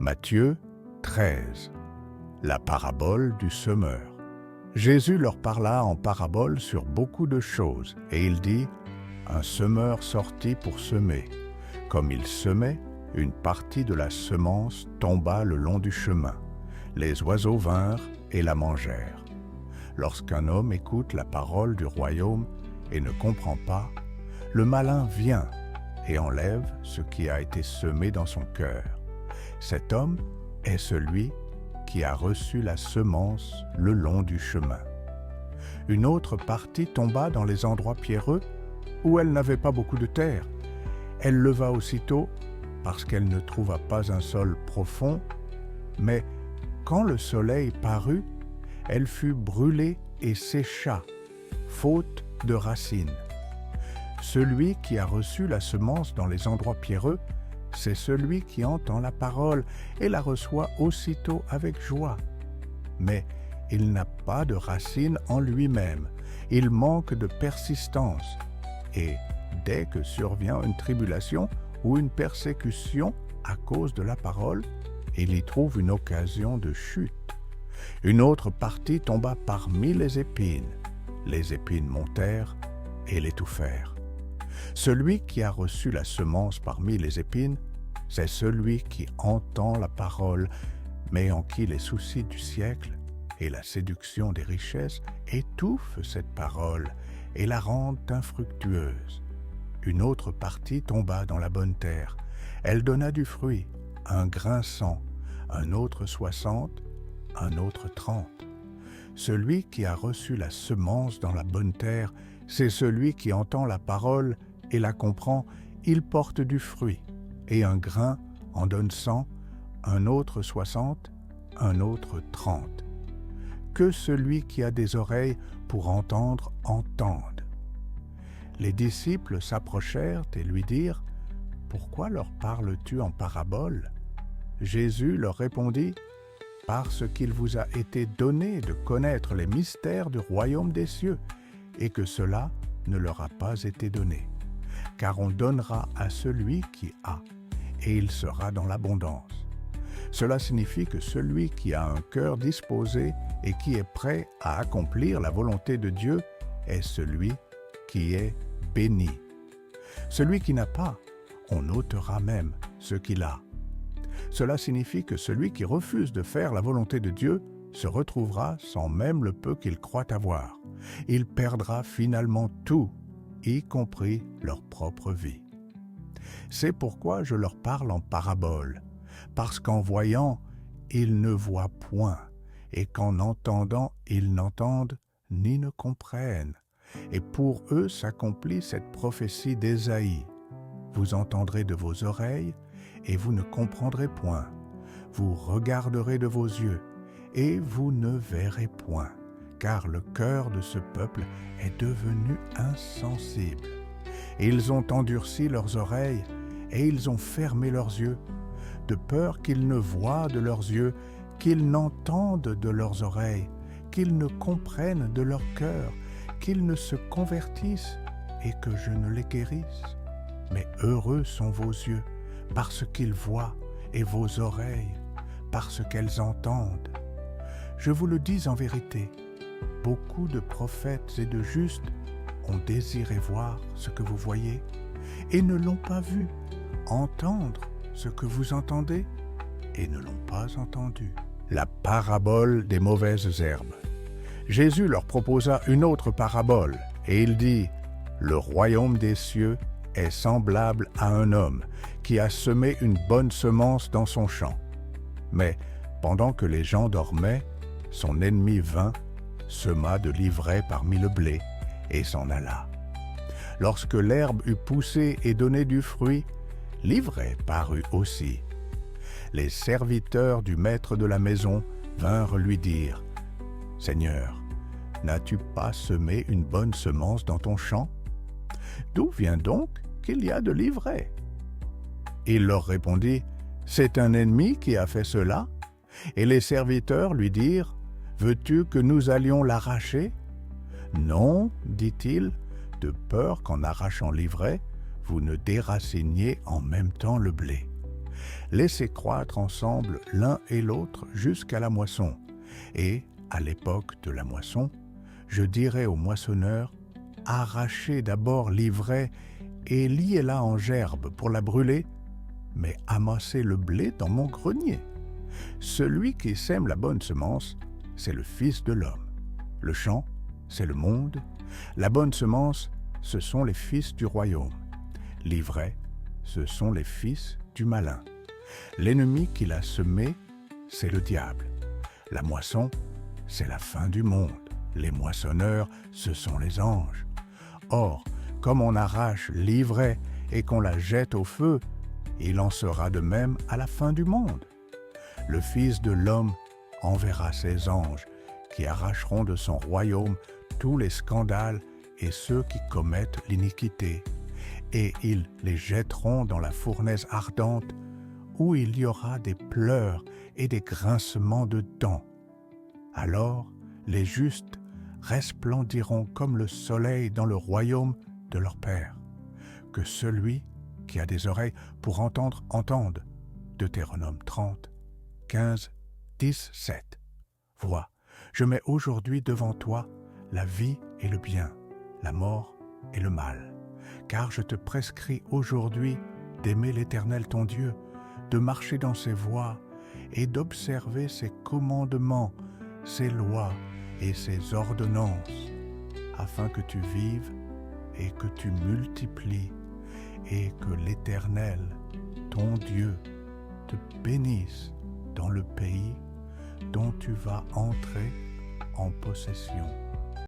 Matthieu 13. La parabole du semeur. Jésus leur parla en parabole sur beaucoup de choses, et il dit, un semeur sortit pour semer. Comme il semait, une partie de la semence tomba le long du chemin. Les oiseaux vinrent et la mangèrent. Lorsqu'un homme écoute la parole du royaume et ne comprend pas, le malin vient et enlève ce qui a été semé dans son cœur. Cet homme est celui qui a reçu la semence le long du chemin. Une autre partie tomba dans les endroits pierreux où elle n'avait pas beaucoup de terre. Elle leva aussitôt parce qu'elle ne trouva pas un sol profond, mais quand le soleil parut, elle fut brûlée et sécha, faute de racines. Celui qui a reçu la semence dans les endroits pierreux, c'est celui qui entend la parole et la reçoit aussitôt avec joie. Mais il n'a pas de racines en lui-même, il manque de persistance. Et dès que survient une tribulation ou une persécution à cause de la parole, il y trouve une occasion de chute. Une autre partie tomba parmi les épines. Les épines montèrent et l'étouffèrent. Celui qui a reçu la semence parmi les épines, c'est celui qui entend la parole, mais en qui les soucis du siècle et la séduction des richesses étouffent cette parole et la rendent infructueuse. Une autre partie tomba dans la bonne terre. Elle donna du fruit, un grain 100, un autre 60, un autre 30. Celui qui a reçu la semence dans la bonne terre, c'est celui qui entend la parole et la comprend. Il porte du fruit, et un grain en donne 100, un autre 60, un autre 30. Que celui qui a des oreilles pour entendre, entende. Les disciples s'approchèrent et lui dirent, « Pourquoi leur parles-tu en parabole ?» Jésus leur répondit, « Parce qu'il vous a été donné de connaître les mystères du royaume des cieux, et que cela ne leur a pas été donné. Car on donnera à celui qui a, et il sera dans l'abondance. Cela signifie que celui qui a un cœur disposé et qui est prêt à accomplir la volonté de Dieu est celui qui est béni. Celui qui n'a pas, on ôtera même ce qu'il a. Cela signifie que celui qui refuse de faire la volonté de Dieu se retrouvera sans même le peu qu'il croit avoir. Il perdra finalement tout, y compris leur propre vie. C'est pourquoi je leur parle en parabole, parce qu'en voyant, ils ne voient point, et qu'en entendant, ils n'entendent ni ne comprennent. Et pour eux s'accomplit cette prophétie d'Ésaïe. Vous entendrez de vos oreilles, et vous ne comprendrez point. Vous regarderez de vos yeux, et vous ne verrez point, car le cœur de ce peuple est devenu insensible. Ils ont endurci leurs oreilles, et ils ont fermé leurs yeux, de peur qu'ils ne voient de leurs yeux, qu'ils n'entendent de leurs oreilles, qu'ils ne comprennent de leur cœur, qu'ils ne se convertissent, et que je ne les guérisse. Mais heureux sont vos yeux, parce qu'ils voient, et vos oreilles, parce qu'elles entendent. Je vous le dis en vérité, beaucoup de prophètes et de justes ont désiré voir ce que vous voyez, et ne l'ont pas vu, entendre ce que vous entendez, et ne l'ont pas entendu. La parabole des mauvaises herbes. Jésus leur proposa une autre parabole, et il dit, « Le royaume des cieux est semblable à un homme qui a semé une bonne semence dans son champ. Mais pendant que les gens dormaient, son ennemi vint, sema de l'ivraie parmi le blé, et s'en alla. Lorsque l'herbe eut poussé et donné du fruit, l'ivraie parut aussi. Les serviteurs du maître de la maison vinrent lui dire, « Seigneur, n'as-tu pas semé une bonne semence dans ton champ? D'où vient donc qu'il y a de l'ivraie? » Il leur répondit, « C'est un ennemi qui a fait cela. » Et les serviteurs lui dirent, « Veux-tu que nous allions l'arracher? » Non, dit-il, de peur qu'en arrachant l'ivraie, vous ne déraciniez en même temps le blé. Laissez croître ensemble l'un et l'autre jusqu'à la moisson. Et, à l'époque de la moisson, je dirai au moissonneur, arrachez d'abord l'ivraie et liez-la en gerbe pour la brûler, mais amassez le blé dans mon grenier. Celui qui sème la bonne semence, c'est le Fils de l'homme. Le champ, c'est le monde. La bonne semence, ce sont les fils du royaume. L'ivraie, ce sont les fils du malin. L'ennemi qui l'a semé, c'est le diable. La moisson, c'est la fin du monde. Les moissonneurs, ce sont les anges. Or, comme on arrache l'ivraie et qu'on la jette au feu, il en sera de même à la fin du monde. Le Fils de l'homme enverra ses anges qui arracheront de son royaume tous les scandales et ceux qui commettent l'iniquité, et ils les jetteront dans la fournaise ardente où il y aura des pleurs et des grincements de dents. Alors les justes resplendiront comme le soleil dans le royaume de leur Père. Que celui qui a des oreilles pour entendre, entende. Deutéronome 30, 15, 10, 7. Vois, je mets aujourd'hui devant toi la vie et le bien, la mort et le mal. Car je te prescris aujourd'hui d'aimer l'Éternel ton Dieu, de marcher dans ses voies et d'observer ses commandements, ses lois et ses ordonnances, afin que tu vives et que tu multiplies, et que l'Éternel, ton Dieu, te bénisse dans le pays dont tu vas entrer en possession.